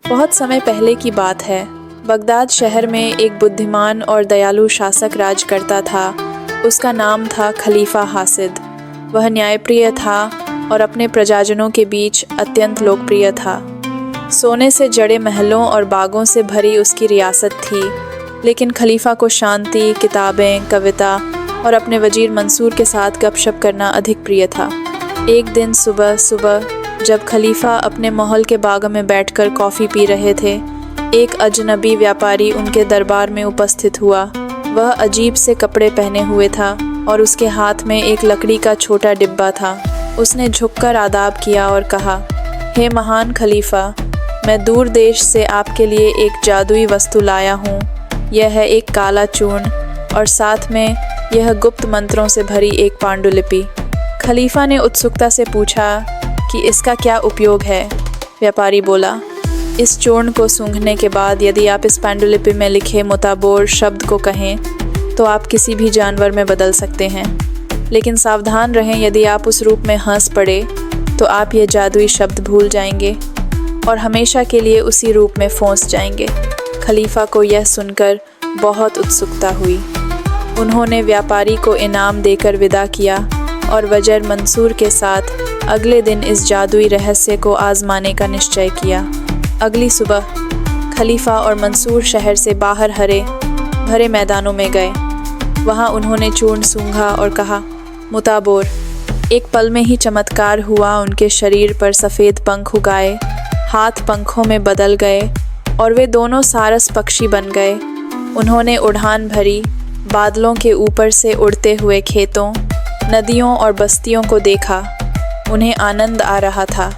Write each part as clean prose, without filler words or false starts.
बहुत समय पहले की बात है। बगदाद शहर में एक बुद्धिमान और दयालु शासक राज करता था। उसका नाम था खलीफा हासिद। वह न्यायप्रिय था और अपने प्रजाजनों के बीच अत्यंत लोकप्रिय था। सोने से जड़े महलों और बागों से भरी उसकी रियासत थी, लेकिन खलीफा को शांति, किताबें, कविता और अपने वजीर मंसूर के साथ गपशप करना अधिक प्रिय था। एक दिन सुबह सुबह जब खलीफा अपने महल के बाग में बैठकर कॉफ़ी पी रहे थे, एक अजनबी व्यापारी उनके दरबार में उपस्थित हुआ। वह अजीब से कपड़े पहने हुए था और उसके हाथ में एक लकड़ी का छोटा डिब्बा था। उसने झुककर आदाब किया और कहा, हे महान खलीफा, मैं दूर देश से आपके लिए एक जादुई वस्तु लाया हूँ। यह है एक काला चूर्ण और साथ में यह गुप्त मंत्रों से भरी एक पांडुलिपि। खलीफा ने उत्सुकता से पूछा कि इसका क्या उपयोग है। व्यापारी बोला, इस चूर्ण को सूंघने के बाद यदि आप इस पांडुलिपि में लिखे मुताबोर शब्द को कहें तो आप किसी भी जानवर में बदल सकते हैं, लेकिन सावधान रहें, यदि आप उस रूप में हंस पड़े तो आप ये जादुई शब्द भूल जाएंगे और हमेशा के लिए उसी रूप में फंस जाएंगे। खलीफा को यह सुनकर बहुत उत्सुकता हुई। उन्होंने व्यापारी को इनाम देकर विदा किया और वज़ीर मंसूर के साथ अगले दिन इस जादुई रहस्य को आजमाने का निश्चय किया। अगली सुबह खलीफा और मंसूर शहर से बाहर हरे भरे मैदानों में गए। वहाँ उन्होंने चूर्ण सूंघा और कहा, मुताबोर। एक पल में ही चमत्कार हुआ। उनके शरीर पर सफ़ेद पंख उगाए, हाथ पंखों में बदल गए और वे दोनों सारस पक्षी बन गए। उन्होंने उड़ान भरी, बादलों के ऊपर से उड़ते हुए खेतों, नदियों और बस्तियों को देखा। उन्हें आनंद आ रहा था।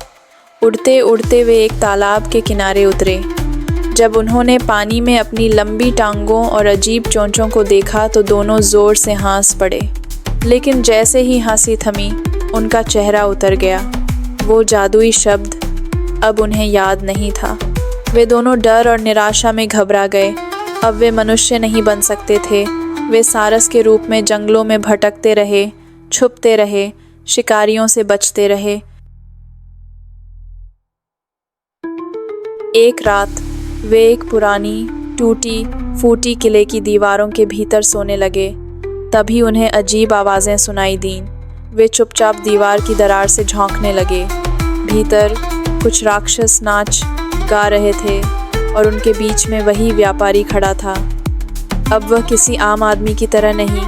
उड़ते उड़ते वे एक तालाब के किनारे उतरे। जब उन्होंने पानी में अपनी लंबी टांगों और अजीब चोंचों को देखा तो दोनों ज़ोर से हंस पड़े, लेकिन जैसे ही हंसी थमी उनका चेहरा उतर गया। वो जादुई शब्द अब उन्हें याद नहीं था। वे दोनों डर और निराशा में घबरा गए। अब वे मनुष्य नहीं बन सकते थे। वे सारस के रूप में जंगलों में भटकते रहे, छुपते रहे, शिकारियों से बचते रहे। एक रात वे एक पुरानी टूटी फूटी किले की दीवारों के भीतर सोने लगे। तभी उन्हें अजीब आवाज़ें सुनाई दीं। वे चुपचाप दीवार की दरार से झांकने लगे। भीतर कुछ राक्षस नाच गा रहे थे और उनके बीच में वही व्यापारी खड़ा था। अब वह किसी आम आदमी की तरह नहीं,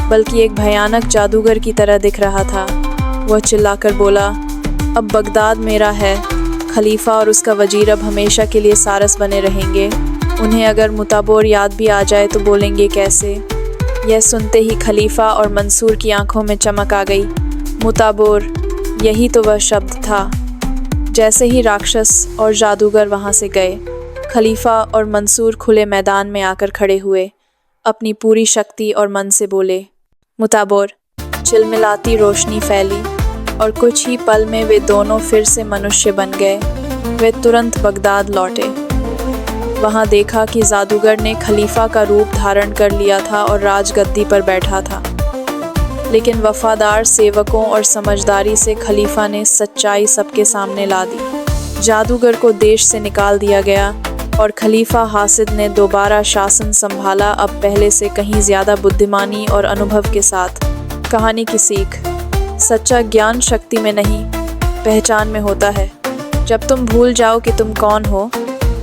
बल्कि एक भयानक जादूगर की तरह दिख रहा था। वह चिल्लाकर बोला, अब बगदाद मेरा है। खलीफा और उसका वजीर अब हमेशा के लिए सारस बने रहेंगे। उन्हें अगर मुताबोर याद भी आ जाए तो बोलेंगे कैसे। यह सुनते ही खलीफा और मंसूर की आंखों में चमक आ गई। मुताबोर, यही तो वह शब्द था। जैसे ही राक्षस और जादूगर वहाँ से गए, खलीफा और मंसूर खुले मैदान में आकर खड़े हुए। अपनी पूरी शक्ति और मन से बोले, मुताबोर। चिलमिलाती रोशनी फैली और कुछ ही पल में वे दोनों फिर से मनुष्य बन गए। वे तुरंत बगदाद लौटे। वहाँ देखा कि जादूगर ने खलीफा का रूप धारण कर लिया था और राजगद्दी पर बैठा था। लेकिन वफादार सेवकों और समझदारी से खलीफा ने सच्चाई सबके सामने ला दी। जादूगर को देश से निकाल दिया गया और खलीफा हासिद ने दोबारा शासन संभाला, अब पहले से कहीं ज़्यादा बुद्धिमानी और अनुभव के साथ। कहानी की सीख, सच्चा ज्ञान शक्ति में नहीं, पहचान में होता है। जब तुम भूल जाओ कि तुम कौन हो,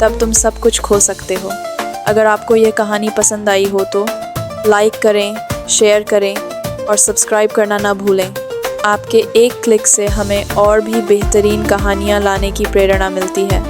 तब तुम सब कुछ खो सकते हो। अगर आपको ये कहानी पसंद आई हो तो लाइक करें, शेयर करें और सब्सक्राइब करना ना भूलें। आपके एक क्लिक से हमें और भी बेहतरीन कहानियाँ लाने की प्रेरणा मिलती है।